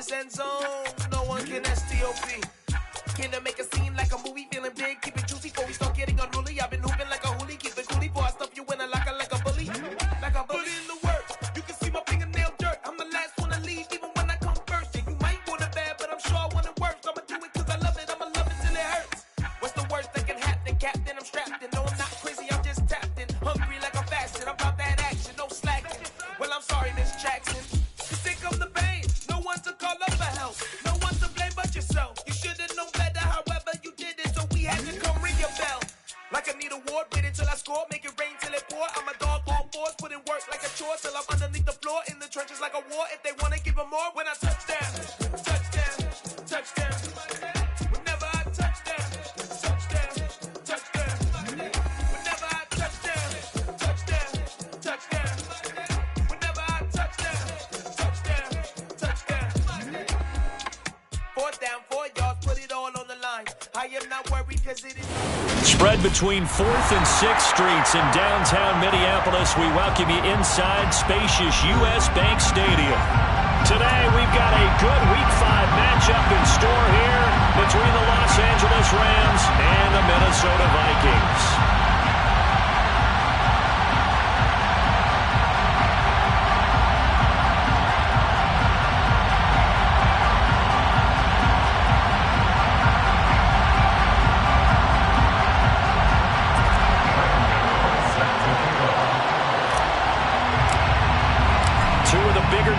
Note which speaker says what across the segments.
Speaker 1: this end zone. No one can STOP. Can I make a scene like a movie? Feeling big, keep it juicy before we start getting unruly. I've been hooping like a hoolie, keep it coolie before I stuff you in a locker like a bully. Like a bully in the works. You can see my fingernail dirt. I'm the last one to leave, even when I come first. Yeah, you might want it bad, but I'm sure I want it worse. I'ma do it cause I love it. I'ma love it till it hurts. What's the worst that can happen? Captain, I'm strapped in. No, I'm not crazy, I'm just tapped in. Hungry like I'm fasting. I'm about that action, no slacking. Well, I'm sorry, Miss Jackson. You think I'm the pain. No one to call up for help. No one to blame but yourself. You should've known better, however you did it, so we had to come ring your bell. Like I need a ward, wait until I score, make it rain till it pour. I'm a dog on fours, put in work like a chore till I'm underneath the floor, in the trenches like a war. If they wanna give them more, when I touch them, touch them, touch them. Whenever I touch them, touch them, touch them. Whenever I touch them, touch them, touch them. Whenever I touch them, touch them, touch them. 4th down, 4 yards, put it all on the line. I am not worried cause it is.
Speaker 2: Spread between 4th and 6th Streets in downtown Minneapolis. We welcome you inside spacious U.S. Bank Stadium. Today we've got a good Week 5 matchup in store here between the Los Angeles Rams and the Minnesota Vikings.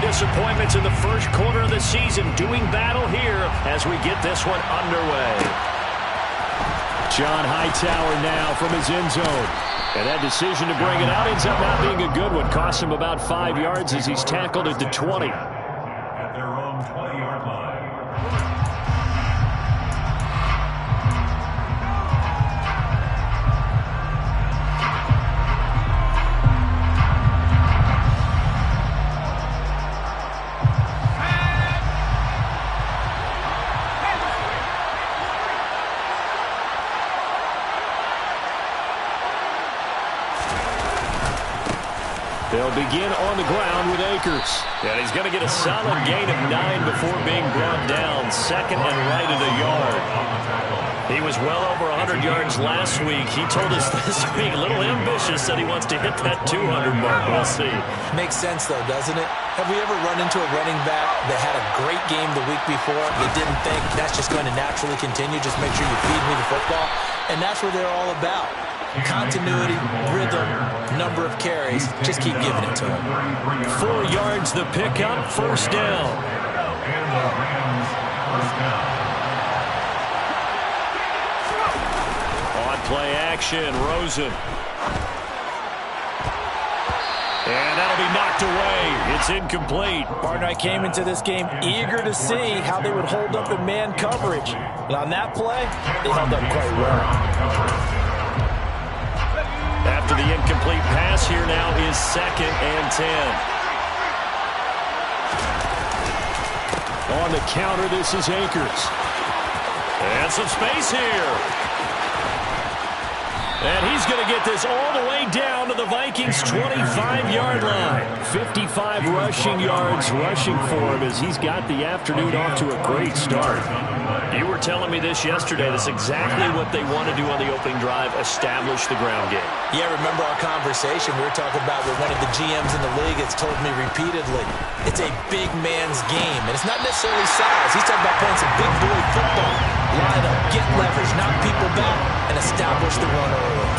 Speaker 2: Disappointments in the first quarter of the season, doing battle here as we get this one underway. John Hightower now from his end zone. And that decision to bring it out ends up not being a good one. Costs him about 5 yards as he's tackled at the 20.
Speaker 3: At their own 20-yard line.
Speaker 2: They'll begin on the ground with Akers. And he's going to get a solid gain of 9 before being brought down. Second and right at a yard. He was well over 100 yards last week. He told us this week, a little ambitious, that he wants to hit that 200 mark. We'll see.
Speaker 4: Makes sense, though, doesn't it? Have we ever run into a running back that had a great game the week before? You didn't think that's just going to naturally continue. Just make sure you feed me the football. And that's what they're all about. Continuity, rhythm, number of carries. Just keep giving it to him.
Speaker 2: 4 yards the pickup, first down. On play action, Rosen. And that'll be knocked away. It's incomplete.
Speaker 4: Partner, I came into this game eager to see how they would hold up in man coverage. And on that play, they held up quite well.
Speaker 2: After the incomplete pass, here now is 2nd and 10. On the counter, this is Akers. And some space here. And he's going to get this all the way down to the Vikings' 25-yard line. 55 rushing yards rushing for him as he's got the afternoon off to a great start. You were telling me this yesterday. That's exactly what they want to do on the opening drive, establish the ground game.
Speaker 4: Yeah, remember our conversation we were talking about with one of the GMs in the league that's told me repeatedly, it's a big man's game. And it's not necessarily size. He's talking about playing some big boy football. Line up, get leverage, knock people back, and establish the run early.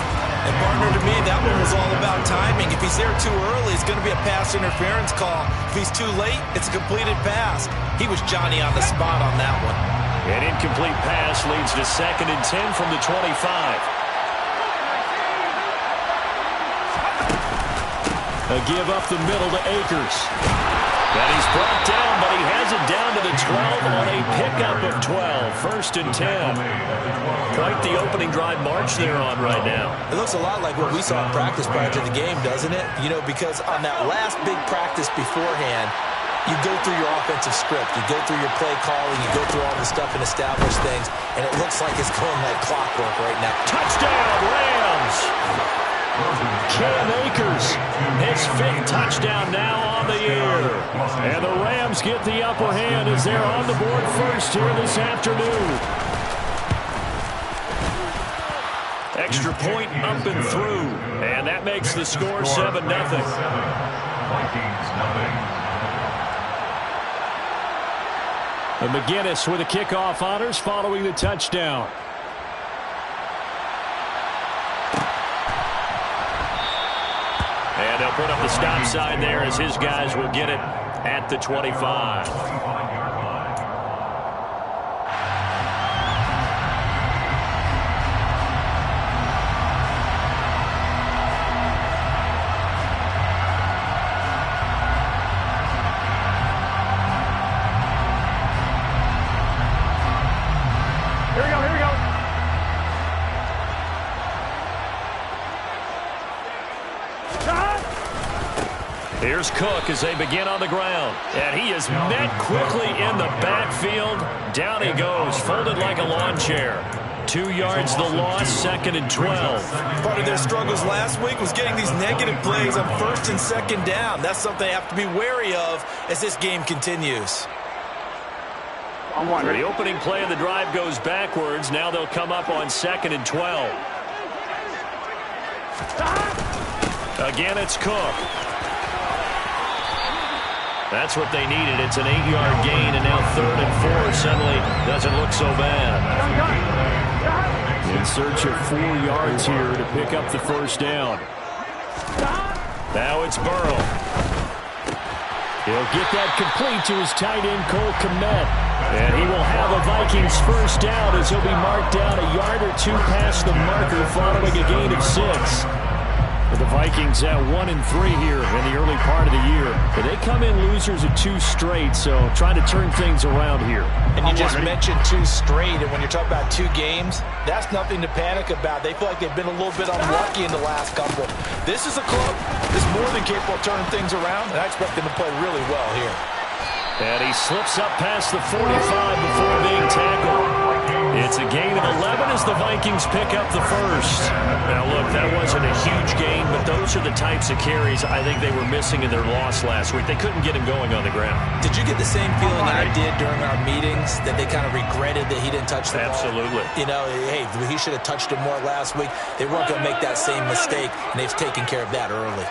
Speaker 4: And partner, to me, that one was all about timing. If he's there too early, it's going to be a pass interference call. If he's too late, it's a completed pass. He was Johnny on the spot on that one.
Speaker 2: An incomplete pass leads to 2nd and 10 from the 25. A give up the middle to Akers. And he's brought down, but he has it down to the 12 on a pickup of 12. 1st and 10. Quite the opening drive march they're on right now.
Speaker 4: It looks a lot like what we saw in practice prior to the game, doesn't it? You know, because on that last big practice beforehand, you go through your offensive script, you go through your play calling, you go through all the stuff and establish things, and it looks like it's going like clockwork right now.
Speaker 2: Touchdown, Rams! Cam Akers, his 5th touchdown now on the year. And the Rams get the upper hand as they're on the board first here this afternoon. Extra point up and through. And that makes the score 7-0.
Speaker 3: Vikings, nothing.
Speaker 2: And McGinnis with the kickoff honors following the touchdown. And they'll put up the stop sign there as his guys will get it at the 25. Here's Cook as they begin on the ground. And he is met quickly in the backfield. Down he goes, folded like a lawn chair. 2 yards the loss, 2nd and 12.
Speaker 4: Part of their struggles last week was getting these negative plays on 1st and 2nd down. That's something they have to be wary of as this game continues.
Speaker 2: The opening play of the drive goes backwards. Now they'll come up on 2nd and 12. Again, it's Cook. That's what they needed. It's an 8-yard gain, and now 3rd and 4 suddenly doesn't look so bad. In search of 4 yards here to pick up the first down. Now it's Burrow. He'll get that complete to his tight end, Cole Kmet. And he will have a Vikings first down as he'll be marked down a yard or 2 past the marker following a gain of 6. The Vikings at 1-3 here in the early part of the year. But they come in losers of 2 straight, so trying to turn things around here.
Speaker 4: And you just mentioned 2 straight, and when you're talking about 2 games, that's nothing to panic about. They feel like they've been a little bit unlucky in the last couple. This is a club that's more than capable of turning things around, and I expect them to play really well here.
Speaker 2: And he slips up past the 45 before being tackled. It's a gain of 11 as the Vikings pick up the first. Now, look, that wasn't a huge gain, but those are the types of carries I think they were missing in their loss last week. They couldn't get him going on the ground.
Speaker 4: Did you get the same feeling I did during our meetings, that they kind of regretted that he didn't touch the ball?
Speaker 2: Absolutely.
Speaker 4: You know, hey, he should have touched it more last week. They weren't going to make that same mistake, and they've taken care of that early.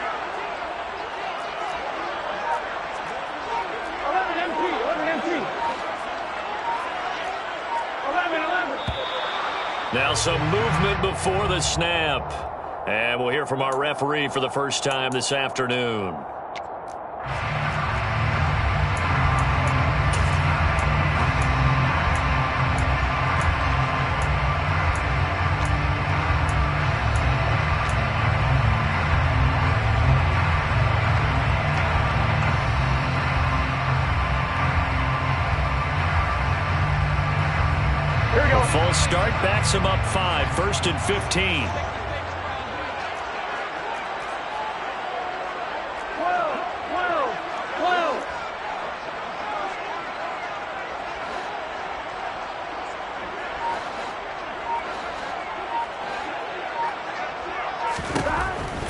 Speaker 2: Now some movement before the snap. And we'll hear from our referee for the first time this afternoon. Full start backs him up 5, 1st and 15.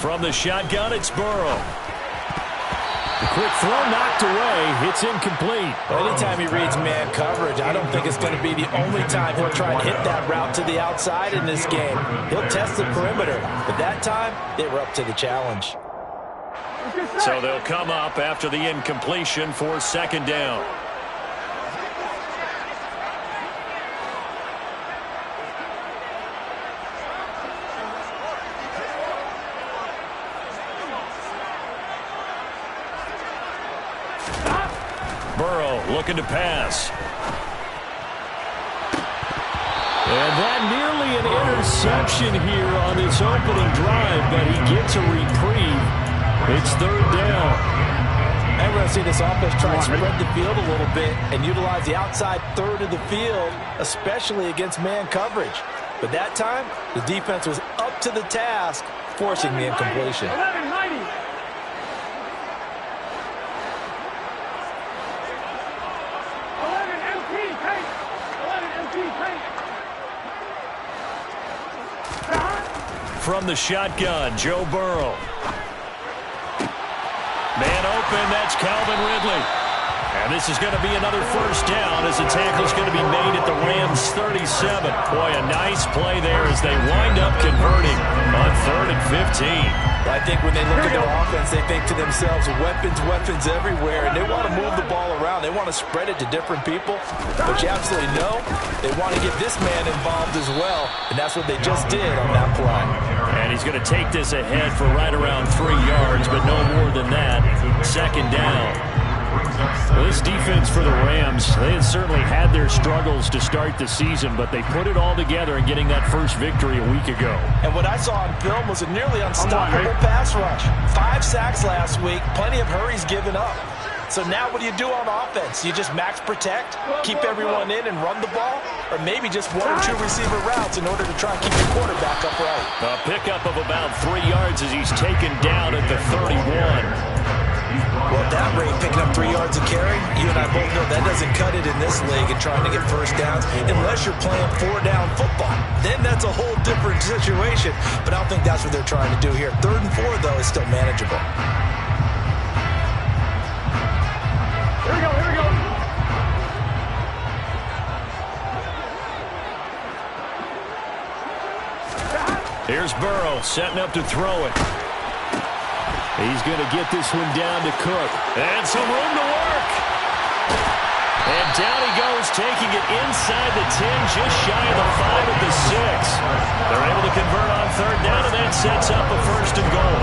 Speaker 2: From the shotgun, it's Burrow. The quick throw knocked away. It's incomplete.
Speaker 4: Well, anytime he reads man coverage, I don't think it's going to be the only time he'll try and hit that route to the outside in this game. He'll test the perimeter, but that time they were up to the challenge.
Speaker 2: So they'll come up after the incompletion for 2nd down. Burrow looking to pass. And that nearly an interception here on this opening drive, but he gets a reprieve. It's 3rd down.
Speaker 4: And we're going to see this offense try and spread the field a little bit and utilize the outside third of the field, especially against man coverage. But that time, the defense was up to the task, forcing the incompletion.
Speaker 2: from the shotgun, Joe Burrow. Man open, that's Calvin Ridley. And this is going to be another first down as the tackle is going to be made at the Rams' 37. Boy, a nice play there as they wind up converting on 3rd and 15.
Speaker 4: I think when they look at their offense, they think to themselves, weapons everywhere, and they want to move the ball around. They want to spread it to different people, but you absolutely know they want to get this man involved as well, and that's what they just did on that play.
Speaker 2: And he's going to take this ahead for right around 3 yards, but no more than that. 2nd down. Well, this defense for the Rams, they had certainly had their struggles to start the season, but they put it all together in getting that first victory a week ago.
Speaker 4: And what I saw on film was a nearly unstoppable pass rush. 5 sacks last week, plenty of hurries given up. So now what do you do on offense? You just max protect, keep everyone in and run the ball, or maybe just 1 or 2 receiver routes in order to try and keep your quarterback upright.
Speaker 2: A pickup of about 3 yards as he's taken down at the 31.
Speaker 4: Well, at that rate, picking up 3 yards a carry, you and I both know that doesn't cut it in this league and trying to get first downs unless you're playing 4-down football. Then that's a whole different situation, but I don't think that's what they're trying to do here. 3rd and 4, though, is still manageable.
Speaker 5: Here we go, here we go.
Speaker 2: Here's Burrow setting up to throw it. He's going to get this one down to Cook. And some room to work. And down he goes, taking it inside the 10, just shy of the 5 at the 6. They're able to convert on 3rd down, and that sets up a 1st and goal.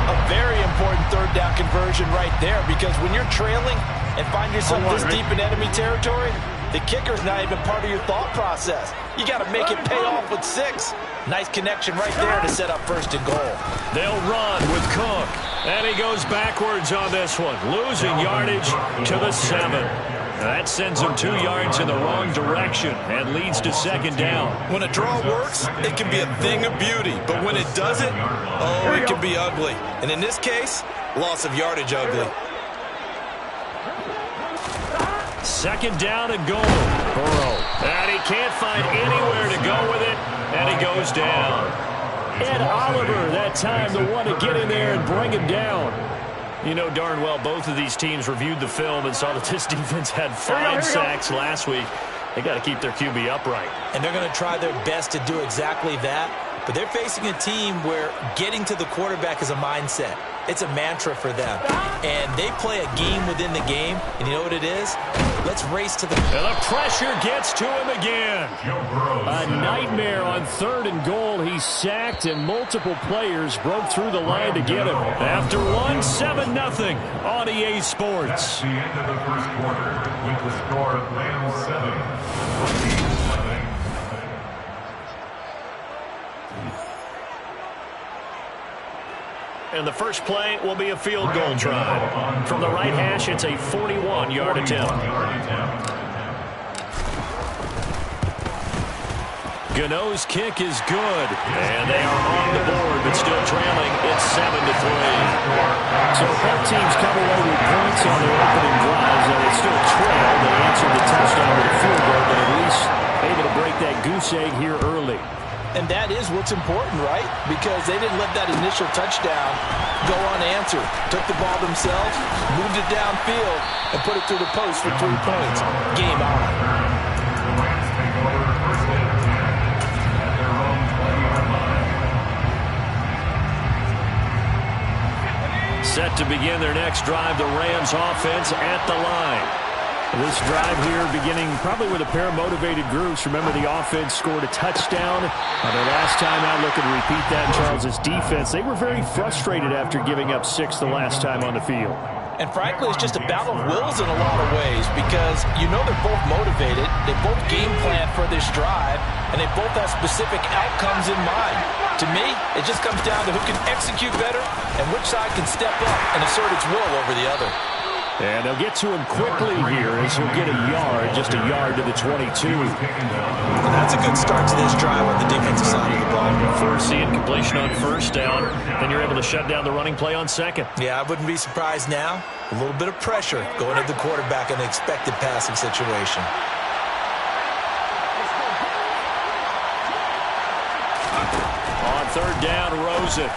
Speaker 4: A very important 3rd down conversion right there, because when you're trailing and find yourself this deep in enemy territory, the kicker's not even part of your thought process. You got to make it pay off with 6. Nice connection right there to set up 1st and goal.
Speaker 2: They'll run with Cook. And he goes backwards on this one, losing yardage to the 7. That sends him 2 yards in the wrong direction and leads to 2nd down.
Speaker 4: When a draw works, it can be a thing of beauty. But when it doesn't, oh, it can be ugly. And in this case, loss of yardage ugly.
Speaker 2: 2nd down and goal. Burrow. And he can't find anywhere to go with it. And he goes down. Ed Oliver, that time, the one to get in there and bring him down. You know darn well both of these teams reviewed the film and saw that this defense had 5 sacks last week. They got to keep their QB upright.
Speaker 4: And they're going to try their best to do exactly that. But they're facing a team where getting to the quarterback is a mindset. It's a mantra for them. And they play a game within the game. And you know what it is? Let's race to the...
Speaker 2: And the pressure gets to him again. A nightmare on 3rd and goal. He's sacked and multiple players broke through the line to get him. After 7-0 on EA Sports.
Speaker 3: That's the end of the first quarter with the score of Rams 7.
Speaker 2: And the first play will be a field goal try. From the right hash, it's a 41-yard attempt. Gano's kick is good. And they are on the board, but still trailing. It's 7-3. So both teams come away with points on their opening drives, and it's still trail. They answered the touchdown with a field goal, but at least able to break that goose egg here early.
Speaker 4: And that is what's important, right? Because they didn't let that initial touchdown go unanswered. Took the ball themselves, moved it downfield, and put it through the post for 3 points. Game on.
Speaker 2: Set to begin their next drive, the Rams offense at the line. This drive here beginning probably with a pair of motivated groups. Remember, the offense scored a touchdown. Their last time out, looking to repeat that in Charles' defense. They were very frustrated after giving up 6 the last time on the field.
Speaker 4: And frankly, it's just a battle of wills in a lot of ways because you know they're both motivated. They both game plan for this drive, and they both have specific outcomes in mind. To me, it just comes down to who can execute better and which side can step up and assert its will over the other.
Speaker 2: And they'll get to him quickly here as he'll get a yard, just a yard to the 22.
Speaker 4: And that's a good start to this drive on the defensive side of the ball.
Speaker 2: Forcing completion on 1st down, then you're able to shut down the running play on 2nd.
Speaker 4: Yeah, I wouldn't be surprised now. A little bit of pressure going at the quarterback in an expected passing situation.
Speaker 2: On third down, Rosen.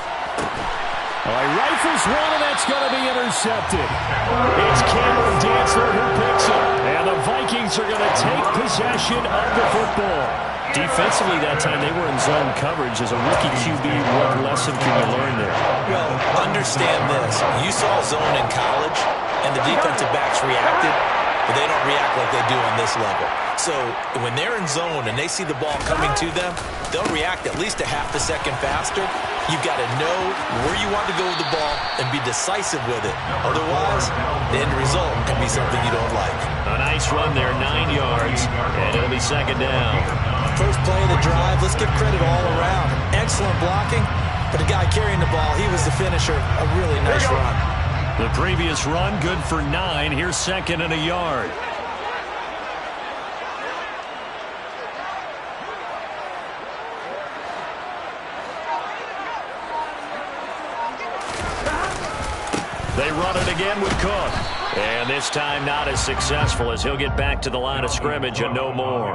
Speaker 2: He rifles one, and that's going to be intercepted. It's Cameron Dantzler who picks it. And the Vikings are going to take possession of the football. Defensively that time, they were in zone coverage. As a rookie QB, what lesson can you learn there?
Speaker 4: Well, understand this. You saw zone in college, and the defensive backs reacted, but they don't react like they do on this level. So when they're in zone and they see the ball coming to them, they'll react at least a half a second faster. You've got to know where you want to go with the ball and be decisive with it. Otherwise, the end result can be something you don't like.
Speaker 2: A nice run there, 9 yards, and it'll be second down.
Speaker 4: First play of the drive, let's give credit all around. Excellent blocking, but the guy carrying the ball, he was the finisher. A really nice run.
Speaker 2: The previous run, good for 9. Here's second and a yard. They run it again with Cook. And this time not as successful, as he'll get back to the line of scrimmage and no more.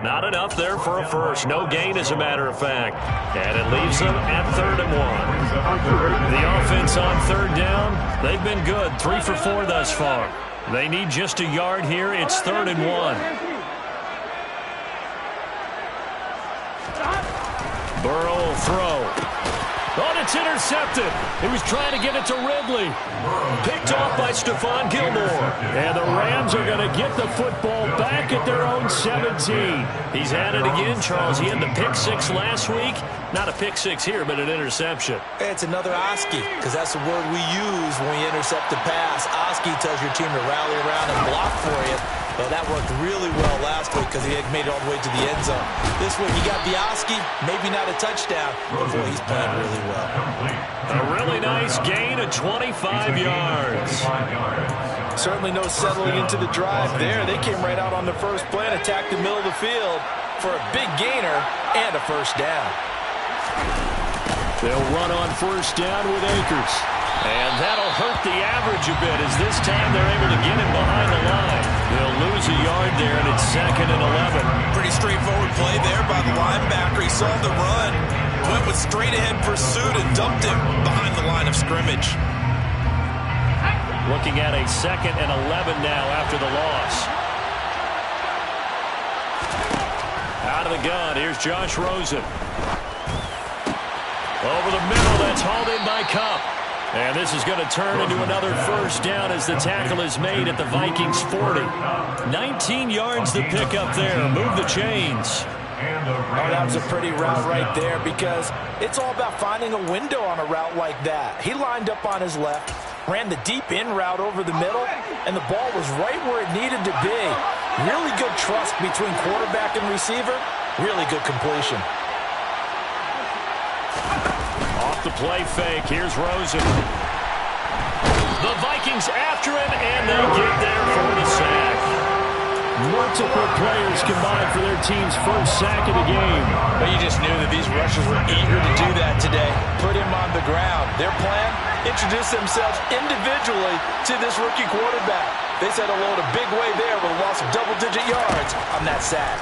Speaker 2: Not enough there for a first. No gain, as a matter of fact. And it leaves them at 3rd and 1. The offense on 3rd down, they've been good. 3 for 4 thus far. They need just a yard here. It's 3rd and 1. Burrow will throw. Oh, it's intercepted. He was trying to get it to Ridley. Picked off by Stephon Gilmore. And the Rams are going to get the football back at their own 17. He's at it again, Charles. He had the pick 6 last week. Not a pick 6 here, but an interception.
Speaker 4: It's another Oski, because that's the word we use when we intercept a pass. Oski tells your team to rally around and block for you. Well, that worked really well last week because he had made it all the way to the end zone. This week, you got the Oski, maybe not a touchdown, but boy, he's playing really well.
Speaker 2: A really nice gain of 25 yards.
Speaker 4: Certainly no settling into the drive there. They came right out on the first play and attacked the middle of the field for a big gainer and a first down.
Speaker 2: They'll run on first down with Akers. And that'll hurt the average a bit, as this time they're able to get him behind the line. They'll lose a yard there, and it's 2nd and 11.
Speaker 4: Pretty straightforward play there by the linebacker. He saw the run, went with straight-ahead pursuit, and dumped him behind the line of scrimmage.
Speaker 2: Looking at a 2nd and 11 now after the loss. Out of the gun, here's Josh Rosen. Over the middle, that's hauled in by Kupp. And this is going to turn into another first down as the tackle is made at the Vikings 40. 19 yards the pickup there. Move the chains.
Speaker 4: Oh, that was a pretty route right there, because it's all about finding a window on a route like that. He lined up on his left, ran the deep in route over the middle, and the ball was right where it needed to be. Really good trust between quarterback and receiver. Really good completion.
Speaker 2: Off the play fake, here's Rosen. The Vikings after him, and they get there for the sack. Multiple players combined for their team's first sack of the game.
Speaker 4: But you just knew that these rushers were eager to do that today. Put him on the ground. Their plan, introduce themselves individually to this rookie quarterback. They said hello to Big Way there with a loss of double-digit yards on that sack.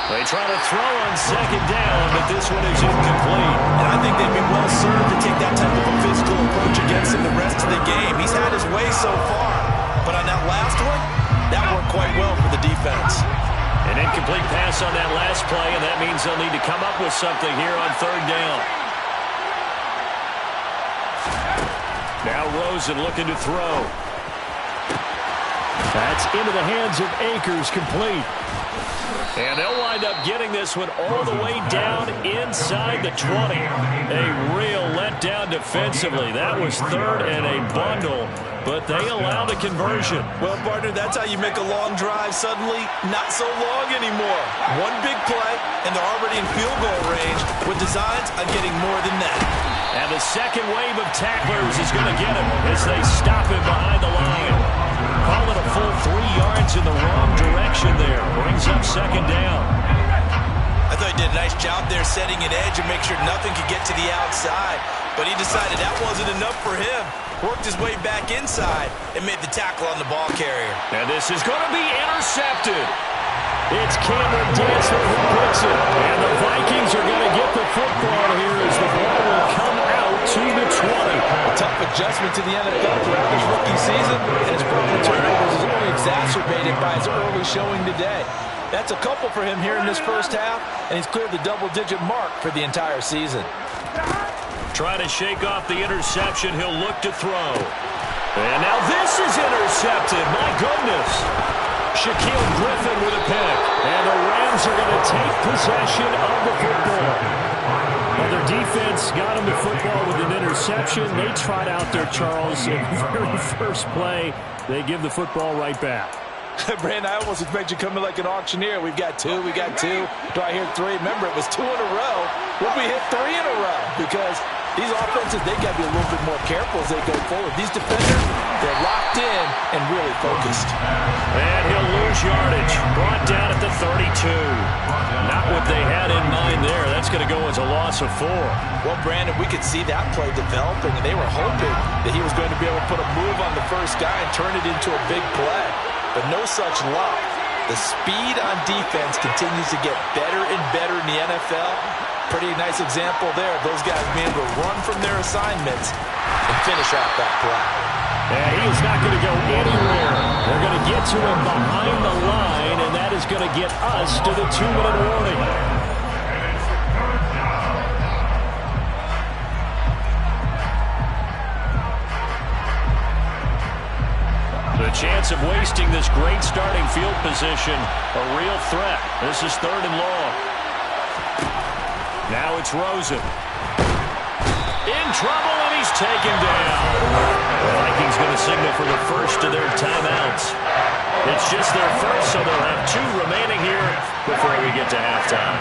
Speaker 2: They try to throw on second down, but this one is incomplete.
Speaker 4: And I think they'd be well served to take that type of a physical approach against him the rest of the game. He's had his way so far, but on that last one, that worked quite well for the defense.
Speaker 2: An incomplete pass on that last play, and that means they'll need to come up with something here on third down. Now Rosen looking to throw. That's into the hands of Akers, complete. And they'll wind up getting this one all the way down inside the 20. A real letdown defensively. That was third and a bundle, but they allow the conversion.
Speaker 4: Well, partner, that's how you make a long drive suddenly not so long anymore. One big play, and they're already in field goal range with designs on getting more than that.
Speaker 2: And the second wave of tacklers is going to get him as they stop him behind the line. Call it a full 3 yards in the wrong direction there. Brings up second down.
Speaker 4: I thought he did a nice job there setting an edge and make sure nothing could get to the outside. But he decided that wasn't enough for him. Worked his way back inside and made the tackle on the ball carrier.
Speaker 2: And this is going to be intercepted. It's Cameron Dantzler who picks it. And the Vikings are going to get the football here as the ball will come out to the 20.
Speaker 4: A tough adjustment to the NFL throughout his rookie season, and his problem with turnovers is only exacerbated by his early showing today. That's a couple for him here in this first half, and he's cleared the double-digit mark for the entire season.
Speaker 2: Trying to shake off the interception. He'll look to throw. And now this is intercepted. My goodness. Shaquille Griffin with a pick. And the Rams are going to take possession of the football. Well, their defense got them the football with an interception. They trot out there, Charles, in the very first play. They give the football right back.
Speaker 4: Brandon, I almost expect you coming like an auctioneer. We've got two. Do I hear three? Remember, it was 2 in a row. Will we hit 3 in a row? Because these offenses, they got to be a little bit more careful as they go forward. These defenders, they're locked in and really focused.
Speaker 2: And he'll lose yardage. Brought down at the 32. Not what they had in mind there. That's going to go as a loss of 4.
Speaker 4: Well, Brandon, we could see that play developing, and they were hoping that he was going to be able to put a move on the first guy and turn it into a big play. But no such luck. The speed on defense continues to get better and better in the NFL. Pretty nice example there of those guys being able to run from their assignments and finish off that play.
Speaker 2: And he is not going to go anywhere. They're going to get to him behind the line, and that is going to get us to the 2-minute warning. The chance of wasting this great starting field position, a real threat. This is 3rd and long. Now it's Rosen. In trouble, and he's taken down. The Vikings going to signal for the first of their timeouts. It's just their first, so they'll have 2 remaining here before we get to halftime.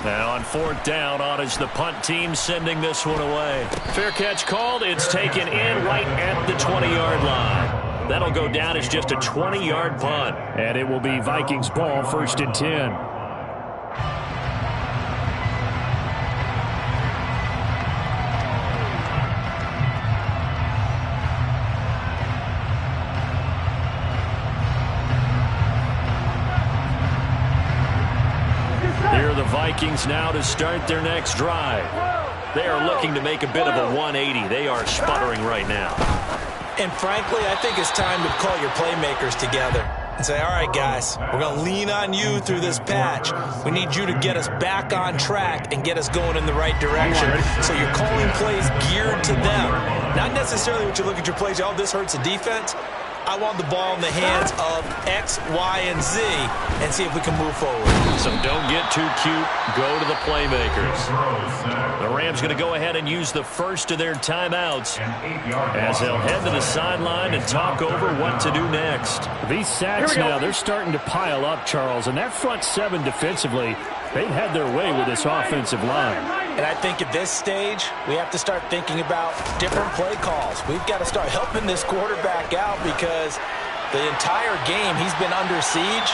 Speaker 2: Now on 4th down, on is the punt team sending this one away. Fair catch called. It's taken in right at the 20-yard line. That'll go down as just a 20-yard punt. And it will be Vikings ball, 1st and 10. Here are the Vikings now to start their next drive. They are looking to make a bit of a 180. They are sputtering right now.
Speaker 4: And frankly, I think it's time to call your playmakers together and say, all right, guys, we're going to lean on you through this patch. We need you to get us back on track and get us going in the right direction. So you're calling plays geared to them. Not necessarily what you look at your plays, oh, this hurts the defense. I want the ball in the hands of X, Y, and Z and see if we can move forward.
Speaker 2: So don't get too cute. Go to the playmakers. The Rams going to go ahead and use the first of their timeouts as they'll head to the sideline and talk over what to do next. These sacks now, they're starting to pile up, Charles, and that front 7 defensively, they've had their way with this offensive line.
Speaker 4: And I think at this stage, we have to start thinking about different play calls. We've got to start helping this quarterback out because the entire game he's been under siege.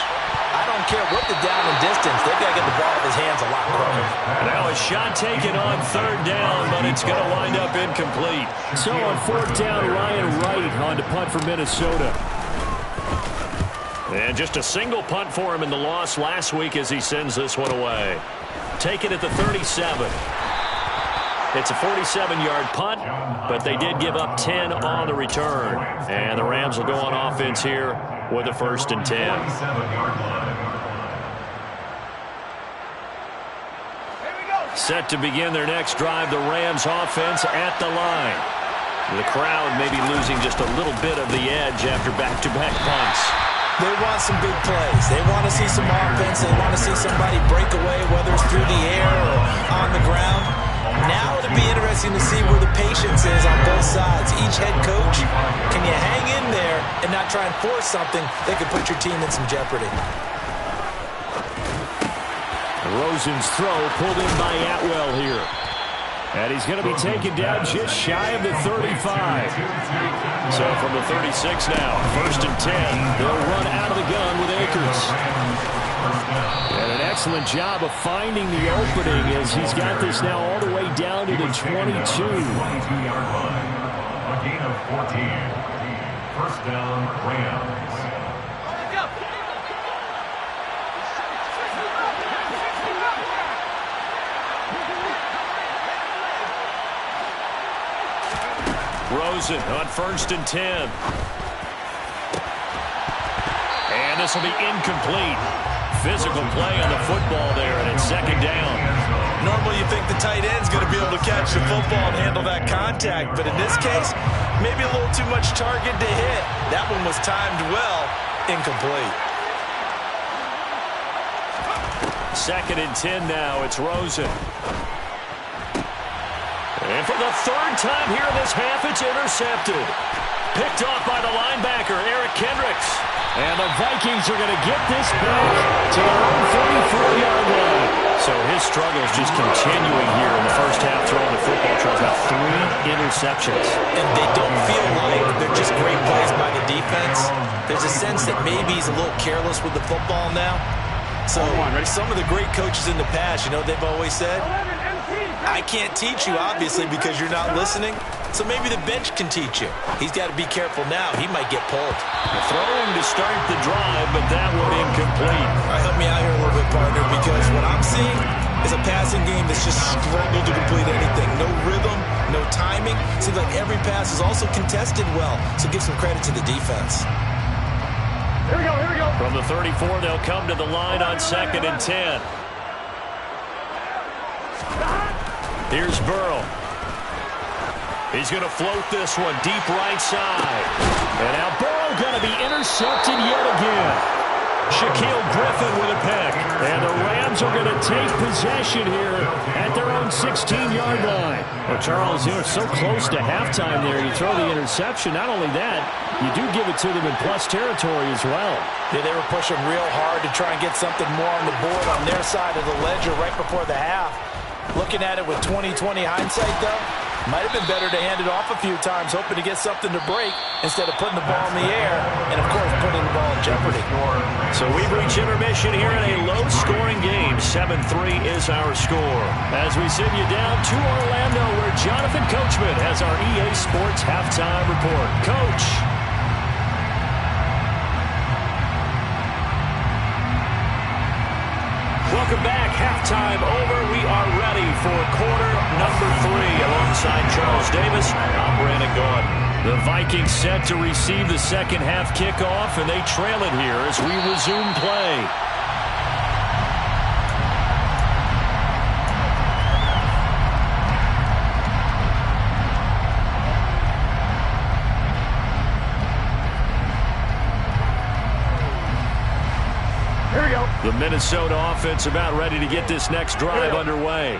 Speaker 4: I don't care what the down and distance. They've got to get the ball out of his hands a lot quicker.
Speaker 2: Now a shot taken on 3rd down, but it's going to wind up incomplete. So on 4th down, Ryan Wright on to punt for Minnesota. And just a single punt for him in the loss last week as he sends this one away. Taken at the 37. It's a 47-yard punt, but they did give up 10 on the return. And the Rams will go on offense here with a 1st and 10. Set to begin their next drive, the Rams offense at the line. The crowd may be losing just a little bit of the edge after back-to-back punts.
Speaker 4: They want some big plays. They want to see some offense. They want to see somebody break away, whether it's through the air or on the ground. Now it'll be interesting to see where the patience is on both sides. Each head coach, can you hang in there and not try and force something that could put your team in some jeopardy?
Speaker 2: Rosen's throw pulled in by Atwell here. And he's going to be taken down just shy of the 35. So from the 36 now, 1st and 10. They'll run out of the gun with Akers. And an excellent job of finding the opening as he's got this now all the way down to the 22.
Speaker 3: A gain of 14. First down, Rams.
Speaker 2: Rosen on 1st and 10. And this will be incomplete. Physical play on the football there, and it's 2nd down.
Speaker 4: Normally you think the tight end's going to be able to catch the football and handle that contact, but in this case, maybe a little too much target to hit. That one was timed well, incomplete.
Speaker 2: 2nd and 10 now, it's Rosen. And for the 3rd time here in this half, it's intercepted. Picked off by the linebacker, Eric Kendricks. And the Vikings are going to get this back to their own 44-yard line. So his struggle is just continuing here in the first half, throwing the football. Charles got 3 interceptions.
Speaker 4: And they don't feel like they're just great plays by the defense. There's a sense that maybe he's a little careless with the football now. So some of the great coaches in the past, you know, they've always said, I can't teach you, obviously, because you're not listening. So maybe the bench can teach you. He's got to be careful now. He might get pulled.
Speaker 2: Throwing to start the drive, but that one incomplete.
Speaker 4: All right, help me out here a little bit, partner, because what I'm seeing is a passing game that's just struggled to complete anything. No rhythm, no timing. Seems like every pass is also contested well. So give some credit to the defense.
Speaker 5: Here we go, here we go.
Speaker 2: From the 34, they'll come to the line on 2nd and 10. Here's Burrow. He's going to float this one deep right side. And now Burrow going to be intercepted yet again. Shaquille Griffin with a pick. And the Rams are going to take possession here at their own 16-yard line. Well, Charles, you know, so close to halftime there. You throw the interception. Not only that, you do give it to them in plus territory as well.
Speaker 4: Yeah, they were pushing real hard to try and get something more on the board on their side of the ledger right before the half. Looking at it with 20/20 hindsight, though, might have been better to hand it off a few times, hoping to get something to break instead of putting the ball in the air and, of course, putting the ball in jeopardy.
Speaker 2: So we've reached intermission here in a low-scoring game. 7-3 is our score. As we send you down to Orlando, where Jonathan Coachman has our EA Sports halftime report. Coach. Welcome back. Halftime over. We are ready for quarter number 3. Alongside Charles Davis, I'm Brandon Gaudin. The Vikings set to receive the second half kickoff, and they trail it here as we resume play. The Minnesota offense about ready to get this next drive underway.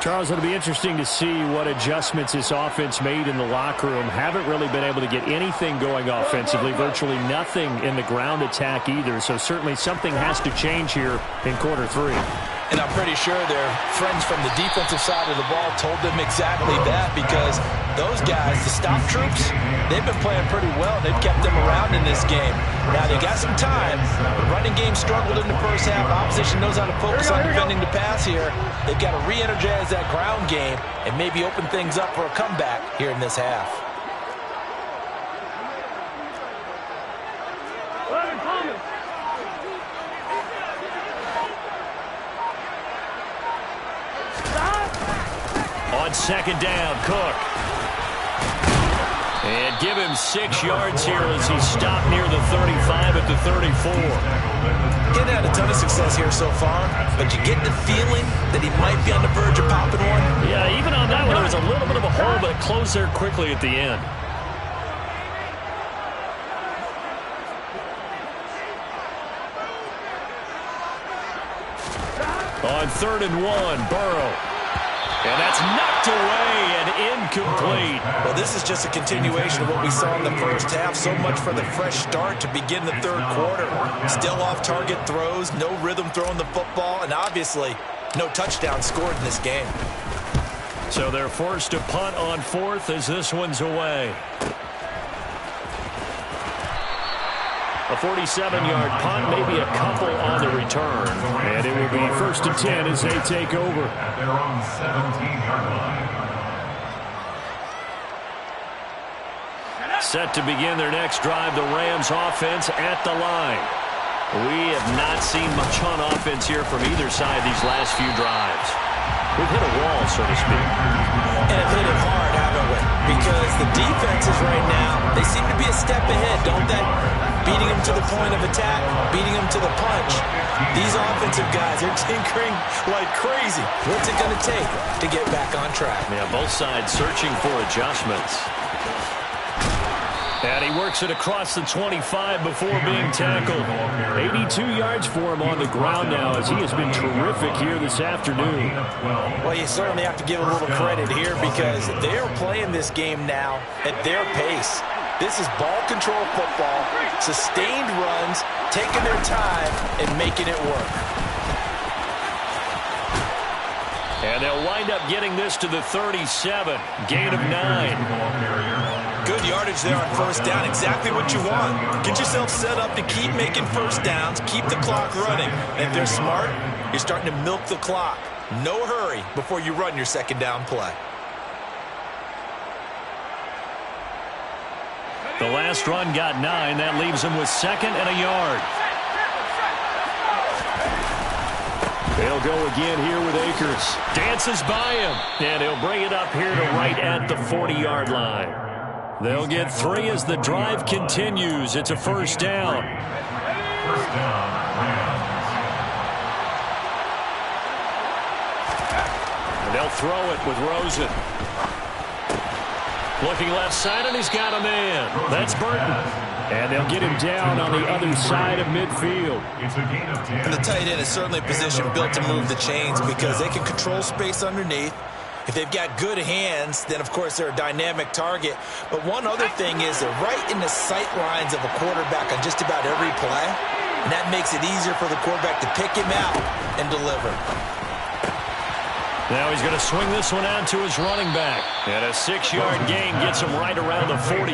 Speaker 2: Charles, it'll be interesting to see what adjustments this offense made in the locker room. Haven't really been able to get anything going offensively, virtually nothing in the ground attack either. So certainly something has to change here in quarter 3.
Speaker 4: And I'm pretty sure their friends from the defensive side of the ball told them exactly that, because those guys, the stop troops, they've been playing pretty well. They've kept them around in this game. Now, they got some time. The running game struggled in the first half. Opposition knows how to focus on defending the pass here. They've got to re-energize that ground game and maybe open things up for a comeback here in this half.
Speaker 2: On 2nd down, Cook. And give him 6 yards here as he stopped near the 35 at the 34.
Speaker 4: Getting had a ton of success here so far, but you get the feeling that he might be on the verge of popping one.
Speaker 2: Yeah, even on that one, there was a little bit of a hole, but it closed there quickly at the end. On 3rd and 1, Burrow. And that's knocked away and incomplete.
Speaker 4: Well, this is just a continuation of what we saw in the first half. So much for the fresh start to begin the third quarter. Still off-target throws, no rhythm throwing the football, and obviously no touchdown scored in this game.
Speaker 2: So they're forced to punt on 4th as this one's away. A 47-yard punt, maybe a couple on the return. And it will be 1st and 10 as they take over.
Speaker 3: At their own 17-yard line.
Speaker 2: Set to begin their next drive, the Rams offense at the line. We have not seen much on offense here from either side these last few drives. We've hit a wall, so to speak.
Speaker 4: And have hit it hard, haven't we? Because the defenses right now, they seem to be a step ahead, don't they? Beating them to the point of attack, beating them to the punch. These offensive guys, they're tinkering like crazy. What's it going to take to get back on track?
Speaker 2: Yeah, both sides searching for adjustments. And he works it across the 25 before being tackled. 82 yards for him on the ground now as he has been terrific here this afternoon.
Speaker 4: Well, you certainly have to give a little credit here because they're playing this game now at their pace. This is ball control football, sustained runs, taking their time and making it work.
Speaker 2: And they'll wind up getting this to the 37. Gain of 9.
Speaker 4: Good yardage there on first down. Exactly what you want. Get yourself set up to keep making first downs, keep the clock running. And if they're smart, you're starting to milk the clock. No hurry before you run your second down play.
Speaker 2: The last run got 9. That leaves him with 2nd and a yard. They'll go again here with Akers. Dances by him. And he'll bring it up here to right at the 40-yard line. They'll get 3 as the drive continues. It's a first down.
Speaker 3: First down, Rams.
Speaker 2: And they'll throw it with Rosen. Looking left side, and he's got a man. That's Burton. And they'll get him down on the other side of midfield.
Speaker 3: It's a gain of 10.
Speaker 4: And the tight end is certainly a position built to move the chains because they can control space underneath. If they've got good hands, then, of course, they're a dynamic target. But one other thing is they're right in the sight lines of a quarterback on just about every play. And that makes it easier for the quarterback to pick him out and deliver.
Speaker 2: Now he's going to swing this one out to his running back. And a 6-yard gain gets him right around the 43.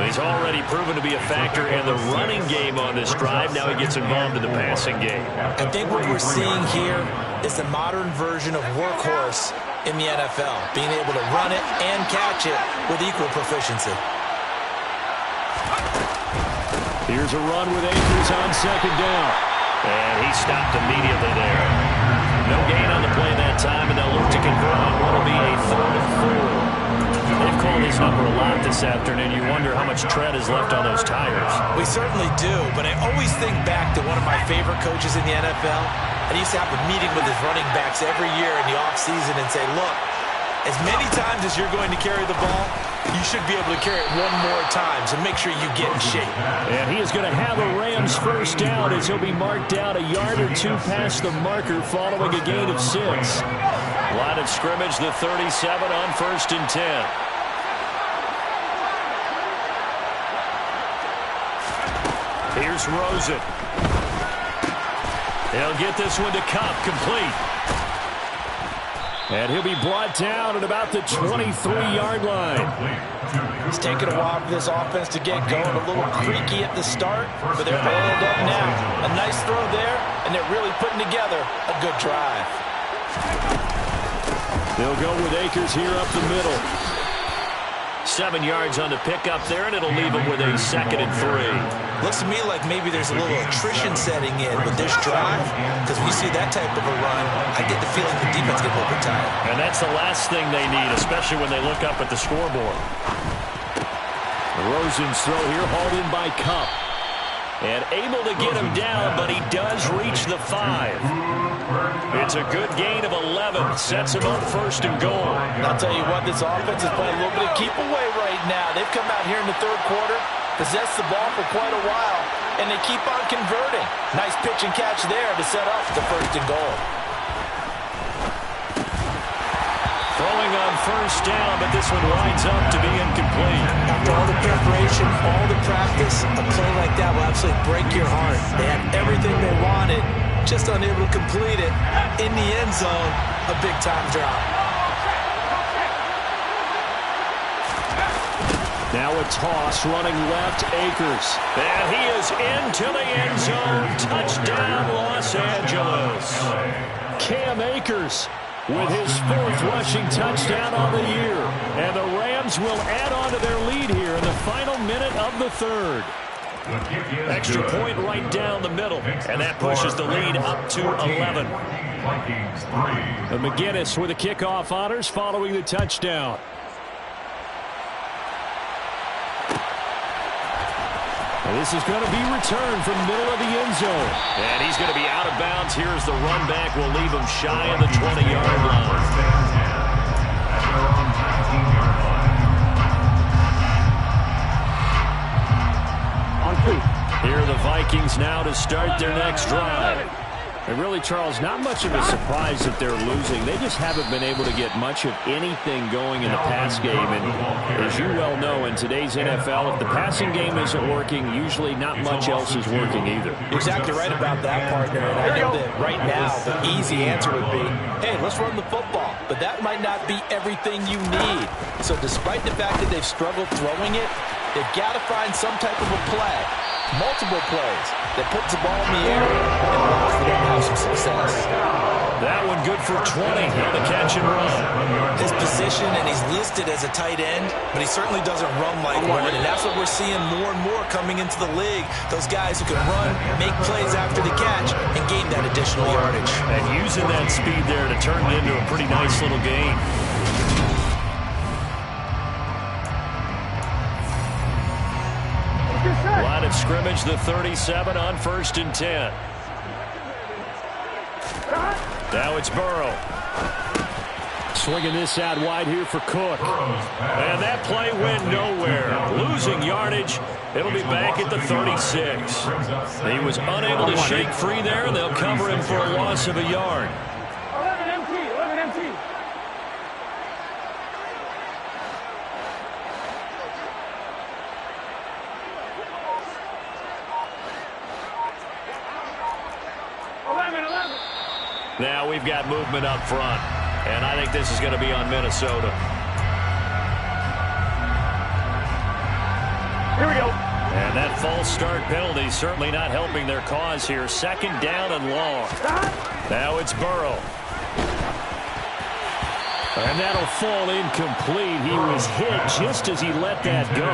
Speaker 2: He's already proven to be a factor in the running game on this drive. Now he gets involved in the passing game.
Speaker 4: I think what we're seeing here is the modern version of workhorse in the NFL, being able to run it and catch it with equal proficiency.
Speaker 2: Here's a run with Akers on 2nd down. And he stopped immediately there. No gain on the play that time, and they'll look to convert on what will be a 3rd and 4. They've called his number a lot this afternoon. You wonder how much tread is left on those tires.
Speaker 4: We certainly do, but I always think back to one of my favorite coaches in the NFL. And he used to have a meeting with his running backs every year in the offseason and say, look, as many times as you're going to carry the ball, you should be able to carry it one more time, so make sure you get in shape.
Speaker 2: And he is going to have a Rams first down as he'll be marked out a yard or 2 past the marker following a gain of 6. Line of scrimmage, the 37 on 1st and 10. Here's Rosen. He'll get this one to Kupp, complete. And he'll be brought down at about the 23-yard line.
Speaker 4: It's taken a while for this offense to get going. A little creaky at the start, but they're oiled up now. A nice throw there, and they're really putting together a good drive.
Speaker 2: They'll go with Akers here up the middle. 7 yards on the pickup there, and it'll leave him with a 2nd and 3.
Speaker 4: Looks to me like maybe there's a little attrition setting in with this drive, because when you see that type of a run, I get the feeling the defense gets a little bit tired.
Speaker 2: And that's the last thing they need, especially when they look up at the scoreboard. Rosen's throw here hauled in by Kupp. And able to get him down, but he does reach the 5. It's a good gain of 11. Sets him up 1st and goal.
Speaker 4: And I'll tell you what, this offense is playing a little bit of keep away right now. They've come out here in the 3rd quarter, possessed the ball for quite a while, and they keep on converting. Nice pitch and catch there to set up the 1st and goal.
Speaker 2: Throwing on 1st down, but this one winds up to be incomplete.
Speaker 4: After all the preparation, all the practice, a play like that will absolutely break your heart. They had everything they wanted, just unable to complete it. In the end zone, a big-time drop.
Speaker 2: Now a toss running left, Akers. And he is into the end zone. Touchdown, Los Angeles. Cam Akers with his 4th rushing touchdown on the year. And the Rams will add on to their lead here in the final minute of the 3rd. Extra point right down the middle, and that pushes the lead up to 11. And McGinnis with the kickoff honors following the touchdown. And this is going to be returned from the middle of the end zone. And he's going to be out of bounds. Here's the run back. Will leave him shy of the 20-yard line. Here are the Vikings now to start their next drive. And really, Charles, not much of a surprise that they're losing. They just haven't been able to get much of anything going in the pass game. And as you well know, in today's NFL, if the passing game isn't working, usually not much else is working either.
Speaker 4: You're exactly right about that, partner. And I know that right now the easy answer would be, hey, let's run the football. But that might not be everything you need. So despite the fact that they've struggled throwing it, they've got to find some type of a play. Multiple plays that puts the ball in the air and allows for them to have some success.
Speaker 2: That one good for 20 on the catch and run.
Speaker 4: His position, and he's listed as a tight end, but he certainly doesn't run like one, and that's what we're seeing more and more coming into the league. Those guys who can run, make plays after the catch, and gain that additional yardage.
Speaker 2: And using that speed there to turn it into a pretty nice little game. Line of scrimmage, the 37 on 1st and 10. Now it's Burrow. Swinging this out wide here for Cook. And that play went nowhere. Losing yardage. It'll be back at the 36. He was unable to shake free there, and they'll cover him for a loss of a yard.
Speaker 5: 11 empty.
Speaker 2: Now we've got movement up front, and I think this is going to be on Minnesota.
Speaker 5: Here we go.
Speaker 2: And that false start penalty certainly not helping their cause here. 2nd down and long. Now it's Burrow. And that'll fall incomplete. He was hit just as he let that go.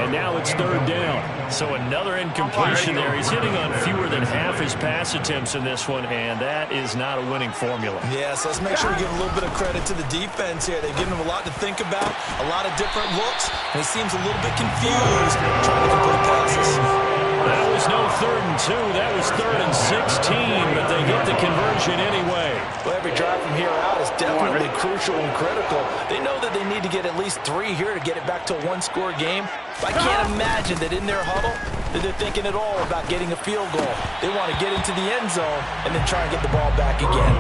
Speaker 2: And now it's 3rd down. So another incompletion there. He's hitting on fewer than half his pass attempts in this one, and that is not a winning formula.
Speaker 4: Yes, let's make sure we give a little bit of credit to the defense here. They've given him a lot to think about, a lot of different looks, and he seems a little bit confused trying to complete passes.
Speaker 2: That was no 3rd and 2. That was 3rd and 16, but they get the conversion anyway.
Speaker 4: Well, every drive from here out is definitely crucial and critical. They know that they need to get at least 3 here to get it back to a 1-score game. But I can't imagine that in their huddle that they're thinking at all about getting a field goal. They want to get into the end zone and then try and get the ball back again.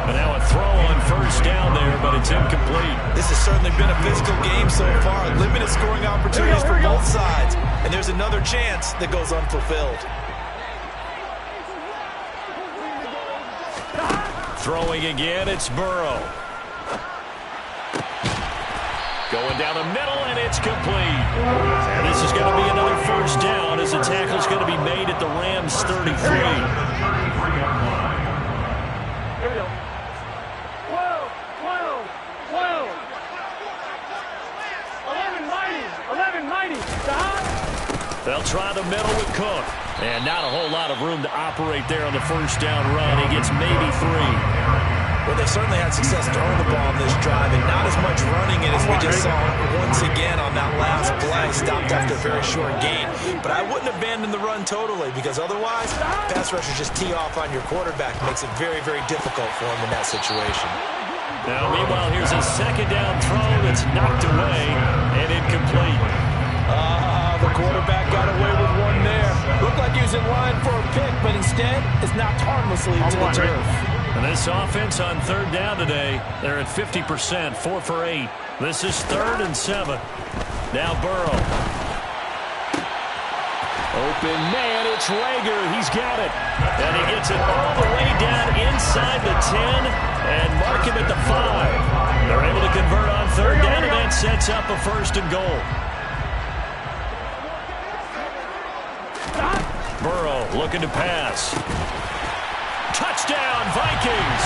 Speaker 2: And now a throw on 1st down there, but it's incomplete.
Speaker 4: This has certainly been a physical game so far. Limited scoring opportunities for both sides. And there's another chance that goes unfulfilled.
Speaker 2: Throwing again, it's Burrow. Going down the middle, and it's complete. And this is going to be another 1st down as the tackle's going to be made at the Rams' 33.
Speaker 5: Here we go. Whoa. 11 mighty. Stop.
Speaker 2: They'll try the middle with Cook. And not a whole lot of room to operate there on the 1st down run. He gets maybe 3.
Speaker 4: Well, they certainly had success throwing the ball on this drive, and not as much running it as we just saw once again on that last play. Stopped after a very short gain. But I wouldn't abandon the run totally, because otherwise, pass rushers just tee off on your quarterback. It makes it very, very difficult for him in that situation.
Speaker 2: Now, meanwhile, here's a 2nd down throw that's knocked away and incomplete.
Speaker 4: The quarterback got away with one there. Looked like he was in line for a pick, but instead is knocked harmlessly to the turf.
Speaker 2: And this offense on 3rd down today, they're at 50%, 4 for 8. This is 3rd and 7. Now Burrow. Open man, it's Rager. He's got it. And he gets it all the way down inside the 10 and mark him at the 5. They're able to convert on 3rd down, and that sets up a 1st and goal. Burrow looking to pass. Touchdown, Vikings!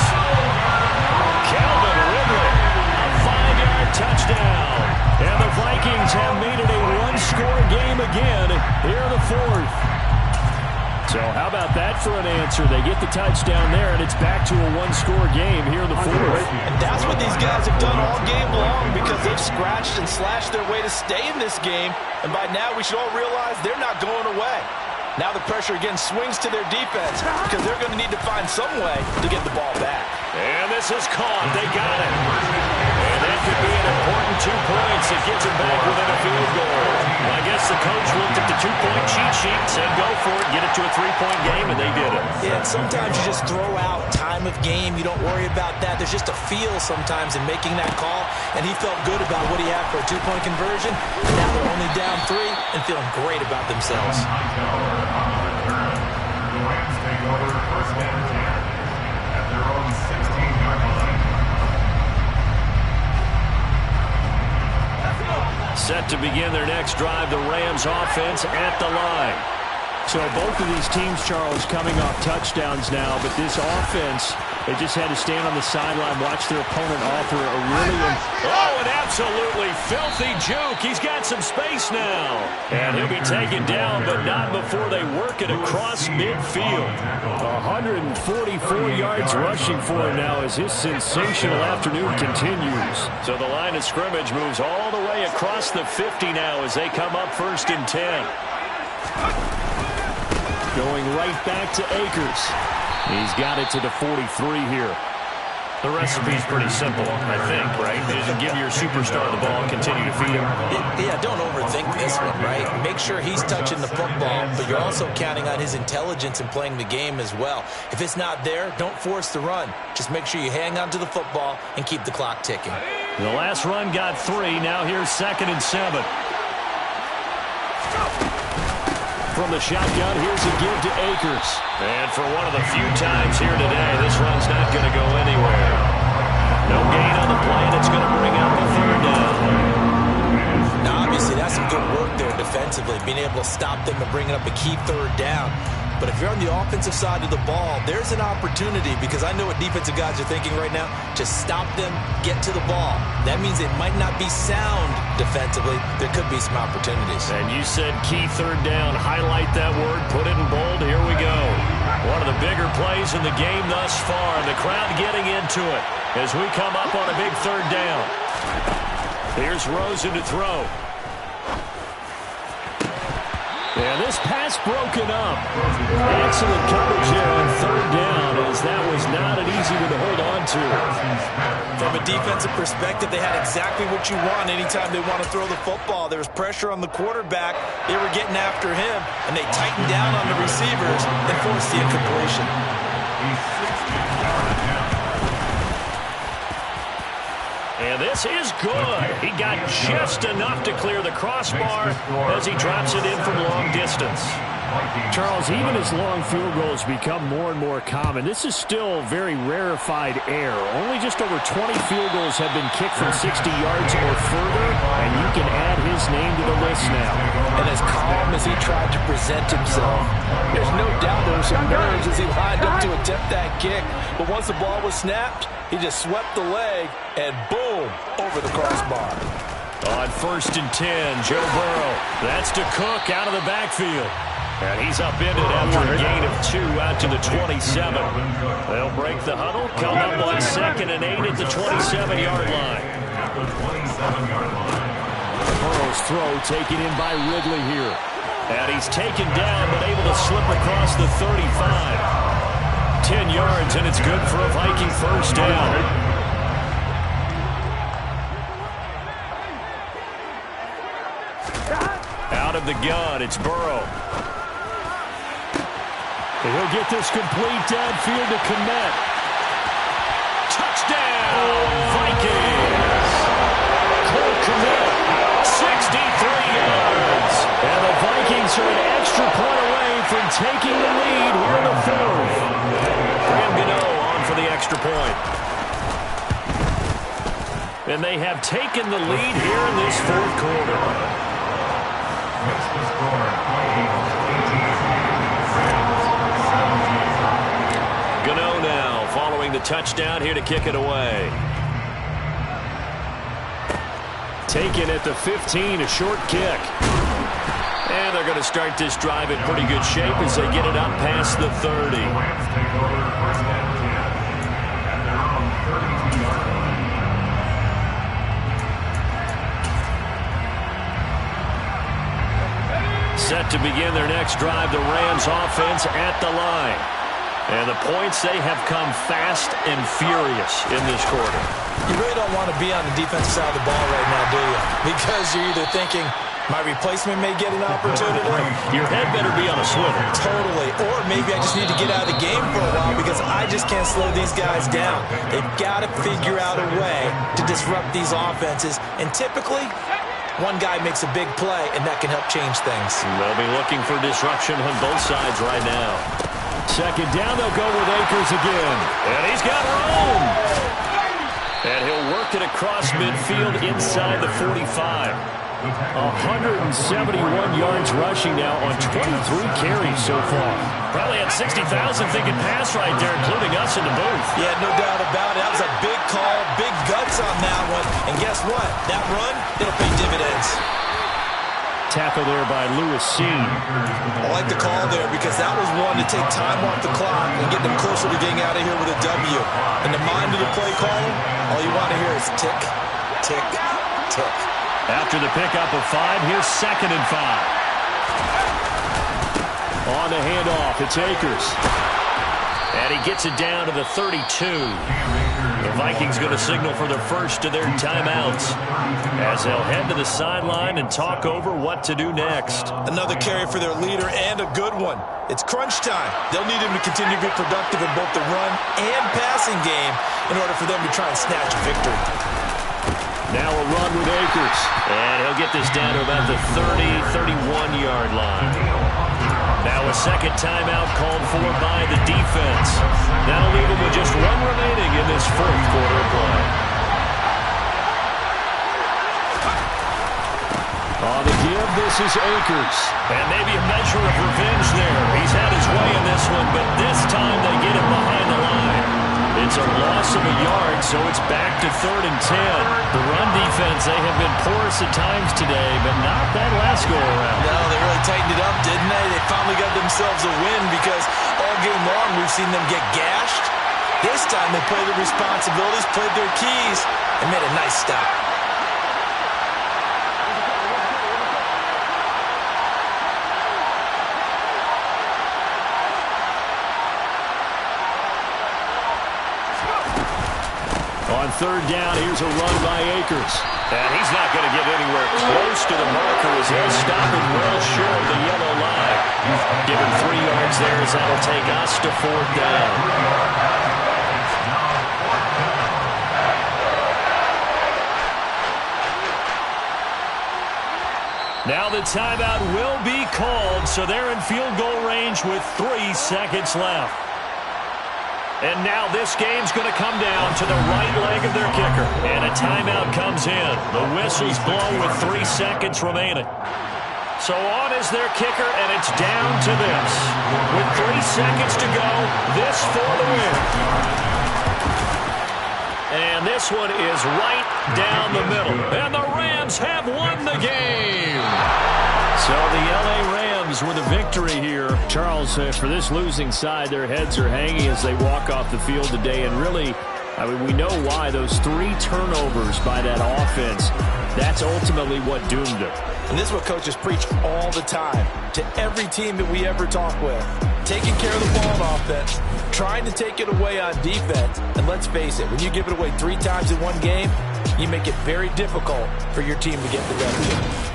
Speaker 2: So how about that for an answer? They get the touchdown there, and it's back to a one-score game here in the fourth.
Speaker 4: And that's what these guys have done all game long because they've scratched and slashed their way to stay in this game. And by now, we should all realize they're not going away. Now the pressure again swings to their defense because they're going to need to find some way to get the ball back.
Speaker 2: And this is caught. They got it. And that could be an important 2 points. It gets them back within a field goal. Well, I guess the coach looked at the 2-point cheat sheet, said go for it, get it to a 3-point game, and they did it.
Speaker 4: Yeah, and sometimes you just throw out time of game. You don't worry about that. There's just a feel sometimes in making that call, and he felt good about what he had for a 2-point conversion. And now they're only down 3 and feeling great about themselves.
Speaker 3: The Rams take over first and 10 at their own 16-yard line.
Speaker 2: Set to begin their next drive, the Rams offense at the line. So both of these teams, Charles, coming off touchdowns now, but this offense, they just had to stand on the sideline, watch their opponent offer a really... Oh, an absolutely filthy juke. He's got some space now. And he'll be taken down, but not before they work it across midfield. 144 yards rushing for him now as his sensational afternoon continues. So the line of scrimmage moves all the way across the 50 now as they come up first and 10. Going right back to Akers. He's got it to the 43 here. The recipe's pretty simple, I think, right? Just give your superstar the ball and continue to feed him.
Speaker 4: Yeah, don't overthink this one, right? Make sure he's touching the football, but you're also counting on his intelligence in playing the game as well. If it's not there, don't force the run. Just make sure you hang on to the football and keep the clock ticking.
Speaker 2: The last run got 3. Now here's 2nd and 7. From the shotgun, here's a give to Akers. And for one of the few times here today, this run's not going to go anywhere. No gain on the play, and it's going to bring out the 3rd down.
Speaker 4: Now, obviously, that's some good work there defensively, being able to stop them and bringing up a key 3rd down. But if you're on the offensive side of the ball, there's an opportunity because I know what defensive guys are thinking right now. Just stop them, get to the ball. That means it might not be sound defensively. There could be some opportunities.
Speaker 2: And you said key 3rd down. Highlight that word. Put it in bold. Here we go. One of the bigger plays in the game thus far. And the crowd getting into it as we come up on a big 3rd down. Here's Rosen to throw. And this pass broken up. Excellent coverage here on 3rd down, as that was not an easy one to hold on to.
Speaker 4: From a defensive perspective, they had exactly what you want anytime they want to throw the football. There was pressure on the quarterback. They were getting after him, and they tightened down on the receivers and forced the incompletion.
Speaker 2: And this is good. He got just enough to clear the crossbar as he drops it in from long distance. Charles, even as long field goals become more and more common, this is still very rarefied air. Only just over 20 field goals have been kicked from 60 yards or further, and you can add his name to the list now.
Speaker 4: And as calm as he tried to present himself, there's no doubt there were some nerves as he lined up to attempt that kick. But once the ball was snapped, he just swept the leg, and boom, over the crossbar.
Speaker 2: On 1st and 10, Joe Burrow. That's to Cook out of the backfield. And he's upended after a gain of 2 out to the 27. They'll break the huddle, come up on 2nd and 8 at the 27-yard line. Burrow's throw taken in by Ridley here. And he's taken down but able to slip across the 35. 10 yards, and it's good for a Viking 1st down. Out of the gun, it's Burrow. He'll get this complete downfield to Kmet. Touchdown, Vikings! Cole Kmet, 63 yards. And the Vikings are an extra point away from taking the lead here in the 4th. Graham Gano on for the extra point. And they have taken the lead here in this 4th quarter.
Speaker 3: What's the score? 18.
Speaker 2: Gano now following the touchdown here to kick it away. Taken at the 15, a short kick. And they're going to start this drive in pretty good shape as they get it up past the 30.
Speaker 3: Rams take over first and 10 at their own 32-yard line.
Speaker 2: Set to begin their next drive, the Rams offense at the line. And the points, they have come fast and furious in this quarter.
Speaker 4: You really don't want to be on the defensive side of the ball right now, do you? Because you're either thinking, my replacement may get an opportunity.
Speaker 2: Your head better be on a swivel.
Speaker 4: Totally. Or maybe I just need to get out of the game for a while because I just can't slow these guys down. They've got to figure out a way to disrupt these offenses. And typically, one guy makes a big play, and that can help change things.
Speaker 2: They'll be looking for disruption on both sides right now. Second down, they'll go with Akers again. And he's got room. And he'll work it across midfield inside the 45. 171 yards rushing now on 23 carries so far. Probably had 60,000 thinking pass right there, including us in the booth.
Speaker 4: Yeah, no doubt about it. That was a big call, big guts on that one. And guess what? That run, it'll pay dividends.
Speaker 2: Tackle there by Lewis Cine.
Speaker 4: I like the call there because that was one to take time off the clock and get them closer to getting out of here with a W. In the mind of the play caller, all you want to hear is tick, tick, tick.
Speaker 2: After the pickup of 5, here's 2nd and 5. On the handoff, it's Akers. And he gets it down to the 32. The Vikings going to signal for the first of their timeouts as they'll head to the sideline and talk over what to do next.
Speaker 4: Another carry for their leader and a good one. It's crunch time. They'll need him to continue to be productive in both the run and passing game in order for them to try and snatch a victory.
Speaker 2: Now a run with Akers. And he'll get this down to about the 30, 31-yard line. Now a second timeout called for by the defense. That'll leave him with just one remaining in this fourth quarter of play. On the give, this is Akers. And maybe a measure of revenge there. He's had his way in this one, but this time they get him behind the line. It's a loss of a yard, so it's back to 3rd and 10. The run defense, they have been porous at times today, but not that last go-around.
Speaker 4: No, they really tightened it up, didn't they? They finally got themselves a win because all game long we've seen them get gashed. This time they played their responsibilities, played their keys, and made a nice stop.
Speaker 2: On 3rd down, here's a run by Akers. And he's not going to get anywhere close to the marker as he'll stop him well short of the yellow line. Give him 3 yards there as that'll take us to 4th down. Now the timeout will be called, so they're in field goal range with 3 seconds left. And now this game's going to come down to the right leg of their kicker. And a timeout comes in. The whistles blow with 3 seconds remaining. So on is their kicker, and it's down to this. With 3 seconds to go, this for the win. And this one is right down the middle. And the Rams have won the game. So the L.A. Rams with a victory here. Charles, for this losing side, their heads are hanging as they walk off the field today. And really, I mean, we know why. Those 3 turnovers by that offense, that's ultimately what doomed them.
Speaker 4: And this is what coaches preach all the time to every team that we ever talk with. Taking care of the ball on offense, trying to take it away on defense. And let's face it, when you give it away 3 times in one game, you make it very difficult for your team to get the W.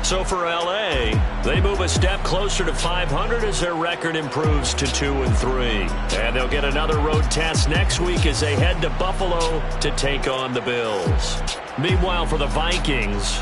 Speaker 2: So for L.A., they move a step closer to 500 as their record improves to 2-3. And they'll get another road test next week as they head to Buffalo to take on the Bills. Meanwhile, for the Vikings,